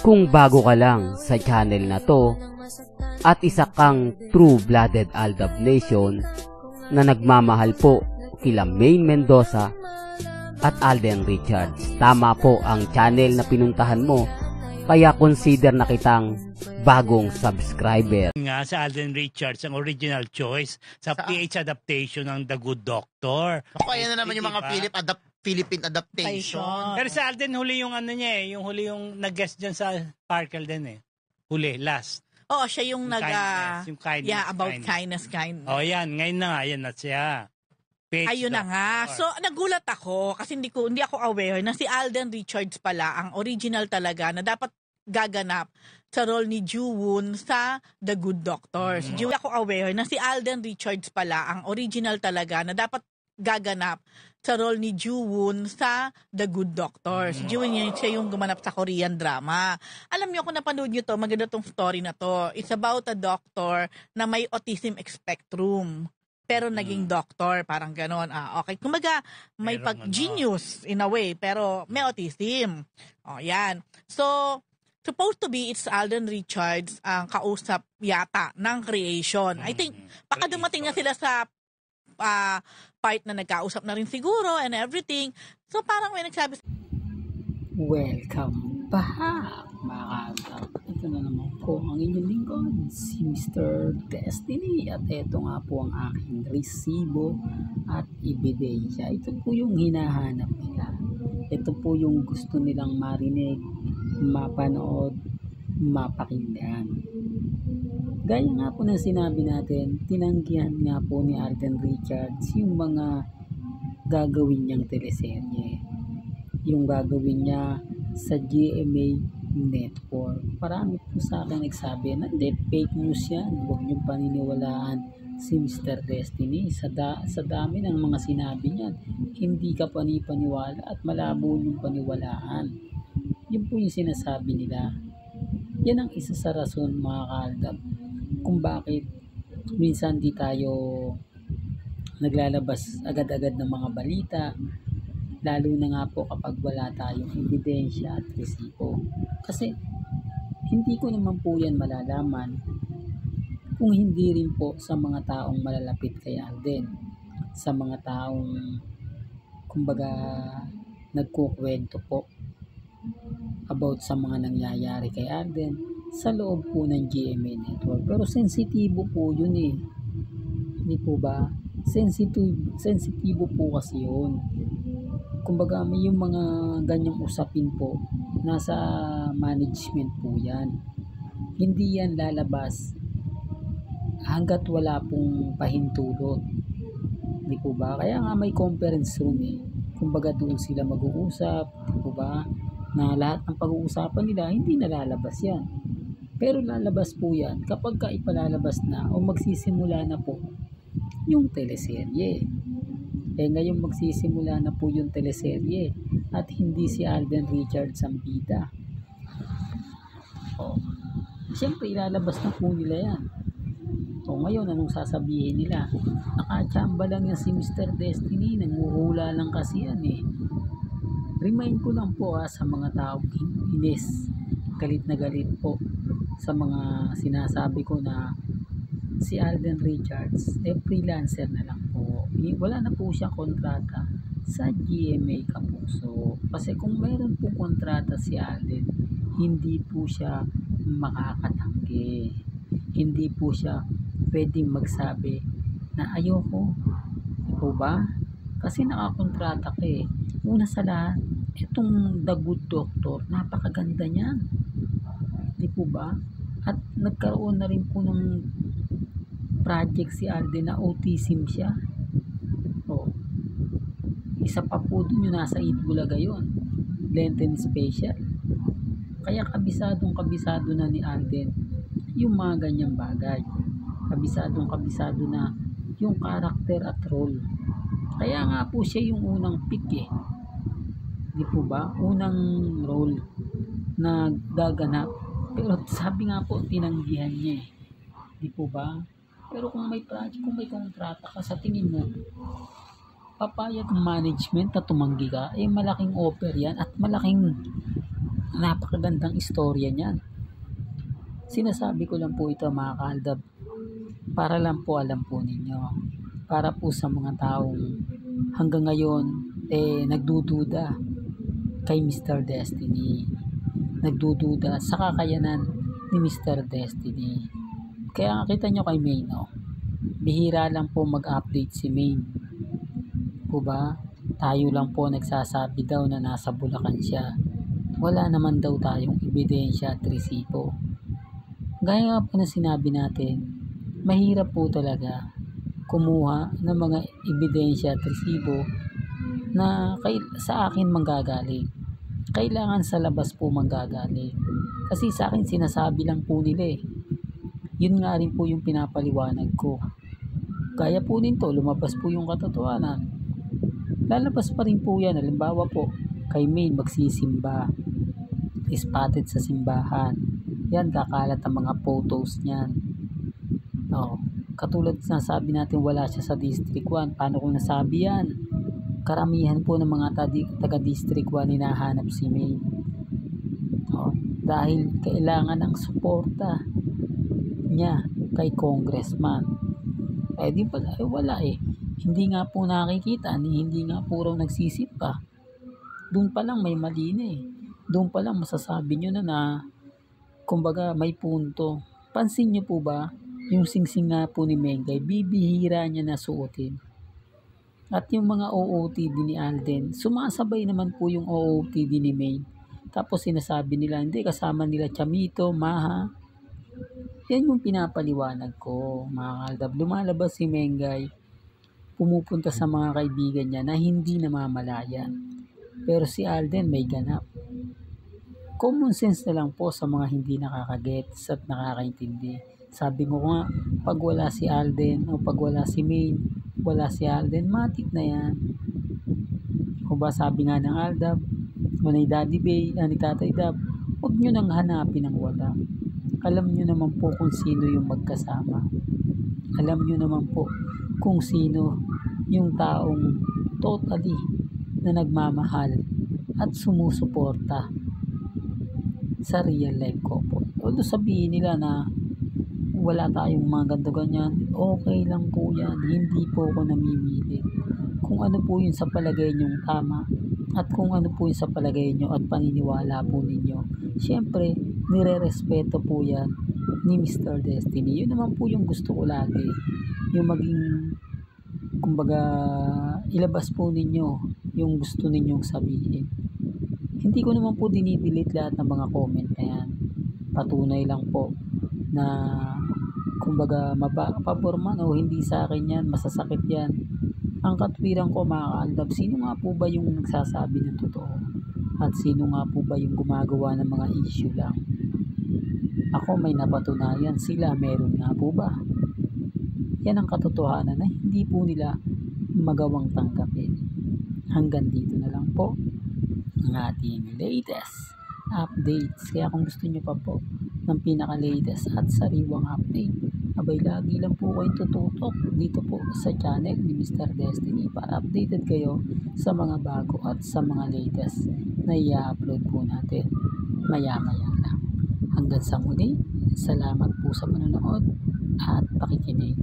Kung bago ka lang sa channel na to at isa kang true-blooded Aldab Nation na nagmamahal po kila Maine Mendoza at Alden Richards, tama po ang channel na pinuntahan mo, kaya consider na kitang bagong subscriber. Nga sa Alden Richards, ang original choice sa PH adaptation ng The Good Doctor. Ako, ayan na naman yung mga Philippine adaptation. Pero sa Alden, huli yung ano niya yung huli yung nag-guest dyan sa Sparkle din Huli, last. Oo, siya yung yung kindness, yeah, about kindness. Oh, yan. Ngayon na nga, yan na siya. Ayun na nga. So, nagulat ako kasi hindi ako aware na si Alden Richards pala ang original talaga na dapat gaganap sa role ni Ju-woon sa The Good Doctor. Hindi ako aware na si Alden Richards pala ang original talaga na dapat gaganap sa role ni Ju-woon sa The Good Doctor. Si Ju-woon siya yung gumanap sa Korean drama. Alam niyo, kung napanood niyo to, maganda tong story na to. It's about a doctor na may autism spectrum. Pero naging doctor, parang ganon. Okay. Kumaga, may genius in a way, pero may autism. Yan. So, supposed to be, it's Alden Richards ang kausap yata ng creation. I think, baka dumating na sila sa part na nagkausap na rin siguro and everything. So, parang may nagsabi. Welcome back, mga kaagap. Ito na naman po ang inyong lingkod, si Mr. Destiny. At ito nga po ang aking resibo at ebidensya. Ito po yung hinahanap nila. Ito po yung gusto nilang marinig, mapanood, mapakinggan. Gaya nga po ng sinabi natin, tinanggihan nga po ni Alden Richards yung mga gagawin niyang teleserye. Yung gagawin niya sa GMA Network. Marami po sa akin nagsabi na hindi, fake news yan. Huwag niyong paniniwalaan si Mr. Destiny. Sa dami ng mga sinabi niyan, hindi ka panipaniwala at malabo yung paniwalaan. Yun po yung sinasabi nila. Yan ang isa sa rason, mga kaaldab, kung bakit minsan di tayo naglalabas agad-agad ng mga balita, lalo na nga po kapag wala tayong ebidensya at resibo. Kasi hindi ko naman po yan malalaman kung hindi rin po sa mga taong malalapit kay Alden, sa mga taong kumbaga nagkukwento po about sa mga nangyayari kay Alden sa loob po ng GMA Network. Pero sensitibo po yun hindi po ba? Sensitibo po kasi yun. Kumbaga may yung mga ganyang usapin po, nasa management po yan. Hindi yan lalabas hanggat wala pong pahintulot. Hindi po ba? Kaya nga may conference room Kumbaga doon sila mag-uusap, hindi po ba? Na lahat ng pag-uusapan nila, hindi nalalabas yan. Pero lalabas po yan kapag ipalalabas na o magsisimula na po yung teleserye. Ngayon magsisimula na po yung teleserye at hindi si Alden Richards ang bida. Siyempre ilalabas na po nila yan. Ngayon anong sasabihin nila? Nakachamba lang yan si Mr. Destiny, nanguhula lang kasi yan Remind ko lang po sa mga taong inis, galit na galit po sa mga sinasabi ko na si Alden Richards freelancer na lang po. Wala na po siya kontrata sa GMA Kapuso. Kasi kung mayroon po kontrata si Alden, hindi po siya makakatanggi. Hindi po siya pwedeng magsabi na ayoko. Di po ba? Kasi nakakontrata ka Una sa lahat, itong The Good Doctor, napakaganda niyan. Di po ba? At nagkaroon na rin po ng project si Alden na autism siya. Isa pa po dun yung nasa Itbulaga yun, Lenten Special. Kaya kabisado na ni Alden yung mga ganyang bagay. Kabisado na yung karakter at role. Kaya nga po siya yung unang pick di po ba? Unang role na gaganap. Pero sabi nga po, tinanggihan niya di po ba? Pero kung may project, kung may kontrata ka, sa tingin mo, papayag ang management na tumanggi ka, malaking offer yan at malaking napakagandang istorya niyan. Sinasabi ko lang po ito mga kaaldab, para lang po alam po ninyo, para po sa mga taong hanggang ngayon nagdududa kay Mr. Destiny, nagdududa sa kakayanan ni Mr. Destiny. Kaya nga kita nyo kay Maine, bihira lang po mag-update si Maine. Po ba? Tayo lang po nagsasabi daw na nasa Bulacan siya. Wala naman daw tayong ebidensya at resibo. Gaya nga po na sinabi natin, mahirap po talaga kumuha ng mga ebidensya at resibo na sa akin manggagaling. Kailangan sa labas po manggagaling. Kasi sa akin sinasabi lang po nila Yun nga rin po yung pinapaliwanag ko. Gaya po nito, lumabas po yung katotohanan. Lalabas pa rin po yan. Halimbawa po, kay Maine magsisimba. Spotted sa simbahan. Yan, kakalat ang mga photos niyan. Katulad na sabi natin wala siya sa District 1. Paano kung nasabi yan? Karamihan po ng mga taga District 1 hinahanap si Maine. Dahil kailangan ng suporta niya kay congressman. Wala Hindi nga po nakikita, hindi nga po raw nagsisip pa. Doon pa lang may mali na Doon pa lang masasabi nyo na kumbaga may punto. Pansin nyo po ba, yung singsing nga po ni Mengay, bibihira niya na suotin. At yung mga OOTD ni Alden, sumasabay naman po yung OOTD ni Maine. Tapos sinasabi nila, hindi, kasama nila Chamito, Maha. Yan yung pinapaliwanag ko, mga kaaldab. Lumalabas si Mengay, pumupunta sa mga kaibigan niya na hindi namamalayan. Pero si Alden may ganap. Common sense na lang po sa mga hindi nakakagets at nakakaintindi. Sabi ko nga, pag wala si Alden o pag wala si Maine, wala si Alden, matik na yan. O ba sabi nga ng Aldab, o ni Daddy Bay, ni Tatay Dab, huwag nyo nang hanapin ang wala. Alam nyo naman po kung sino yung magkasama. Alam nyo naman po kung sino yung taong totally na nagmamahal at sumusuporta sa real life couple. Although sabihin nila na wala tayong mga ganito ganyan, okay lang po yan. Hindi po ako namimili. Kung ano po yun sa palagay nyong tama at kung ano po yun sa palagay nyo at paniniwala po ninyo, syempre nire-respeto po yan ni Mr. Destiny. Yun naman po yung gusto ko lagi, yung maging kumbaga ilabas po ninyo yung gusto ninyong sabihin. Hindi ko naman po dinidelete lahat ng mga comment na yan. Patunay lang po na kumbaga pabor man o hindi sa akin yan, masasakit yan. Ang katwiran ko mga kaaldab, sino nga po ba yung nagsasabi ng totoo? At sino nga po ba yung gumagawa ng mga issue lang? Ako may napatunayan, sila meron nga po ba? Yan ang katotohanan na hindi po nila magawang tanggapin. Hanggang dito na lang po ang ating latest updates. Kaya kung gusto nyo pa po ng pinaka-latest at sariwang update, abay lagi lang po kayong tututok dito po sa channel ni Mr. Destiny para updated kayo sa mga bago at sa mga latest na i-upload po natin maya-maya lang. Hanggang sa muli, salamat po sa panonood at pakikinig.